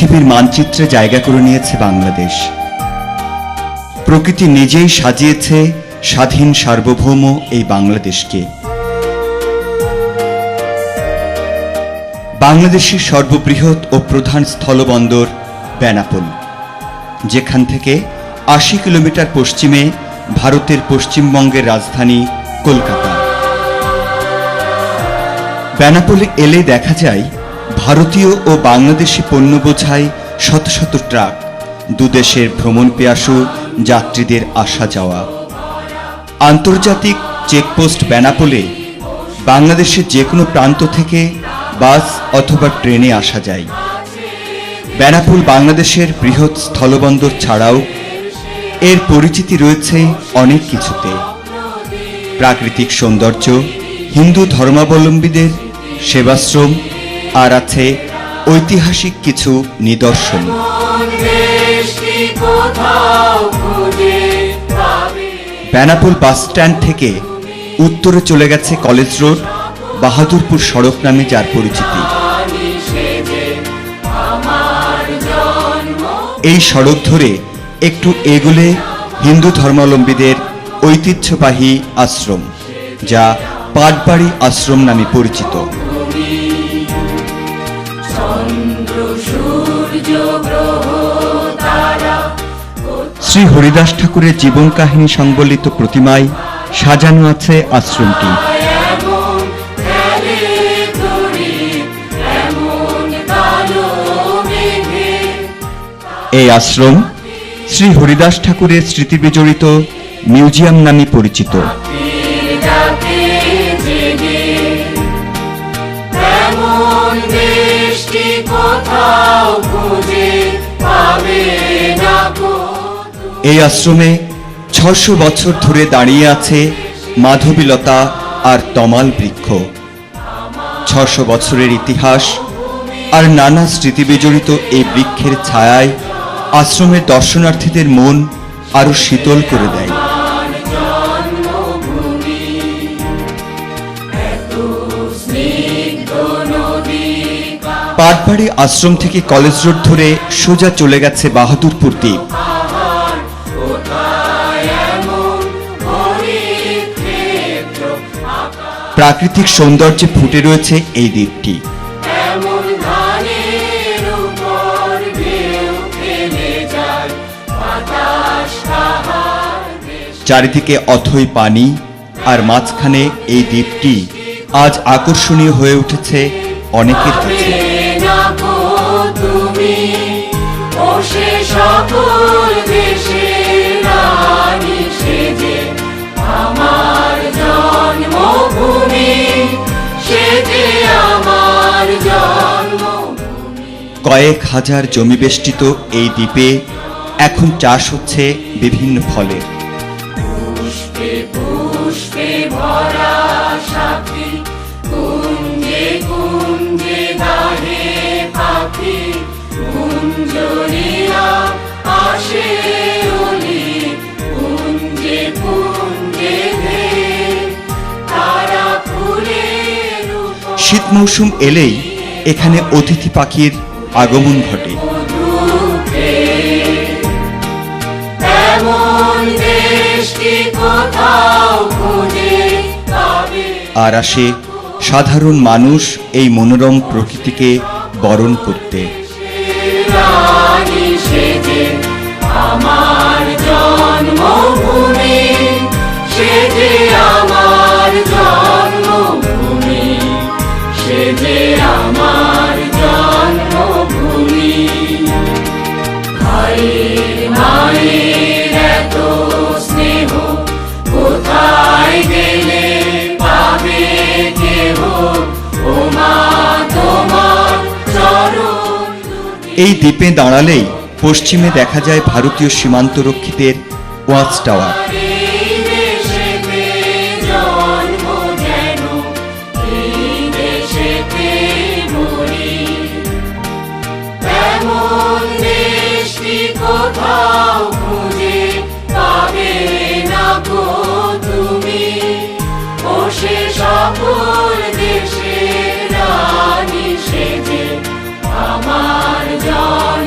পৃথিবীর মানচিত্রে জায়গা করে নিয়েছে বাংলাদেশ। প্রকৃতি নিজেই সাজিয়েছে স্বাধীন সার্বভৌম এই বাংলাদেশকে। বাংলাদেশের সর্ববৃহৎ ও প্রধান স্থলবন্দর বেনাপোল, যেখান থেকে ৮০ কিলোমিটার পশ্চিমে ভারতের পশ্চিমবঙ্গের রাজধানী কলকাতা। বেনাপোলে এলে দেখা যায় ভারতীয় ও বাংলাদেশি পণ্য বোঝাই শত শত ট্রাক, দুদেশের ভ্রমণ পিয়াসু যাত্রীদের আসা যাওয়া। আন্তর্জাতিক চেকপোস্ট বেনাপোলে বাংলাদেশের যে কোনো প্রান্ত থেকে বাস অথবা ট্রেনে আসা যায়। বেনাপোল বাংলাদেশের বৃহৎ স্থলবন্দর ছাড়াও এর পরিচিতি রয়েছে অনেক কিছুতে। প্রাকৃতিক সৌন্দর্য, হিন্দু ধর্মাবলম্বীদের সেবাশ্রম, আর আছে ঐতিহাসিক কিছু নিদর্শন। বেনাপোল বাস স্ট্যান্ড থেকে উত্তরে চলে গেছে কলেজ রোড, বাহাদুরপুর সড়ক নামে যার পরিচিতি। এই সড়ক ধরে একটু এগোলে হিন্দু ধর্মাবলম্বীদের ঐতিহ্যবাহী আশ্রম, যা পাটবাড়ি আশ্রম নামে পরিচিত। শ্রী হরিদাস ঠাকুরের জীবন কাহিনী সংবলিত প্রতিমায় সাজানো আছে আশ্রমটি। এই আশ্রম শ্রী হরিদাস ঠাকুরের স্মৃতি বিজড়িত মিউজিয়াম নামে পরিচিত। এই আশ্রমে ৬০০ বছর ধরে দাঁড়িয়ে আছে মাধবীলতা আর তমাল বৃক্ষ। ৬০০ বছরের ইতিহাস আর নানা স্মৃতি বিজড়িত এই বৃক্ষের ছায়ায় আশ্রমের দর্শনার্থীদের মন আরো শীতল করে দেয়। পাটবাড়ি আশ্রম থেকে কলেজ রোড ধরে সোজা চলে গেছে বাহাদুরপুর দ্বীপ। প্রাকৃতিক সৌন্দর্যে ফুটে রয়েছে এই দ্বীপটি। চারিদিকে অথই পানি, আর মাঝখানে এই দ্বীপটি আজ আকর্ষণীয় হয়ে উঠেছে অনেকের কাছে। কয়েক হাজার জমি বেষ্টিত এই দ্বীপে এখন চাষ হচ্ছে বিভিন্ন ফলের। শীত মৌসুম এলেই এখানে অতিথি পাখির আগমন ঘটে। আর আসে সাধারণ মানুষ এই মনোরম প্রকৃতিকে বরণ করতে। আমার জন্মভূমি, সে যে আমার জন্মভূমি, সে যে আমার জন্মভূমি। ভাইয়ের মায়ের এত স্নেহ কোথায় গেলে পাবে কেহ, ও মা তোমার চরণ। এই দ্বীপে দাঁড়ালেই পশ্চিমে দেখা যায় ভারতীয় সীমান্তরক্ষীদের ওয়াচ টাওয়ার। কোথাও খুঁজে পাবে না গো তুমি, ও সে সকল দেশের রানী সেজে আমার জয়।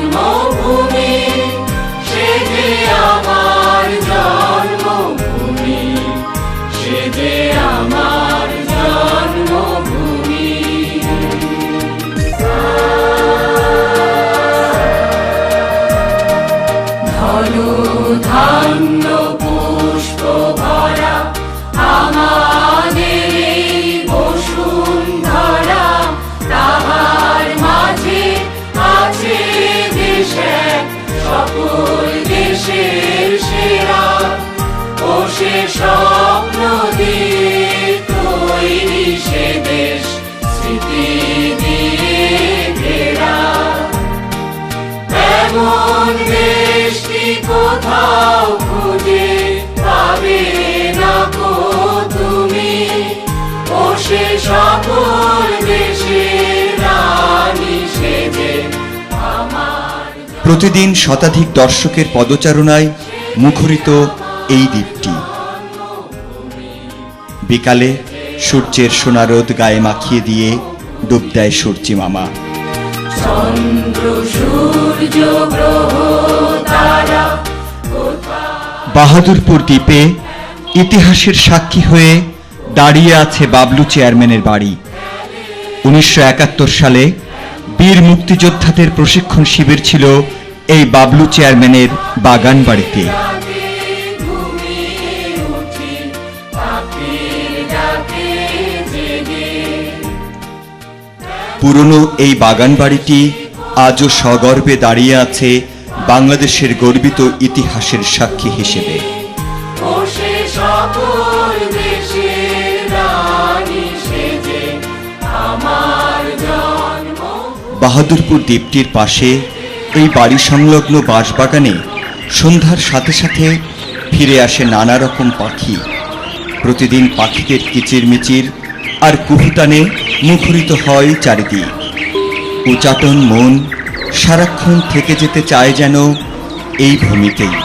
সকল দেশের রানী সেজে আমার প্রতিদিন শতাধিক দর্শকের পদচারণায় মুখরিত এই দ্বীপটি। বিকালে সূর্যের সোনারোদ গায়ে মাখিয়ে দিয়ে ডুব দেয় সূর্যি মামা। চন্দ্র সূর্য গ্রহ তারা বাহাদুরপুর দ্বীপে ইতিহাসের সাক্ষী হয়ে দাঁড়িয়ে আছে বাবলু চেয়ারম্যানের বাড়ি। 1971 সালে বীর মুক্তিযোদ্ধাদের প্রশিক্ষণ শিবির ছিল এই বাবলু চেয়ারম্যানের বাগান বাড়িতে। ঘুমিয়ে উঠি পাখির ডাকে জেগে পুরনো এই বাগান বাড়িটি আজও সগর্বে দাঁড়িয়ে আছে বাংলাদেশের গর্বিত ইতিহাসের সাক্ষী হিসেবে। ও সে সকল দেশের রানী সেজে আমার জন্ম বাহাদুরপুর দ্বীপটির পাশে এই বাড়ি সংলগ্ন বাঁশবাগানে সন্ধ্যার সাথে সাথে ফিরে আসে নানা রকম পাখি। প্রতিদিন পাখিদের কিচিরমিচির আর কুহুতানে মুখরিত হয় চারিদিক। উচাটন মন সারাক্ষণ থেকে যেতে চায় যেন এই ভূমিতেই।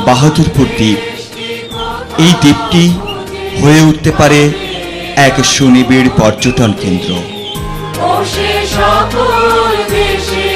বাহাদুরপুর দ্বীপ, এই দ্বীপটি হয়ে উঠতে পারে এক সুনিবিড় পর্যটন কেন্দ্র। ও সে সকল দেশে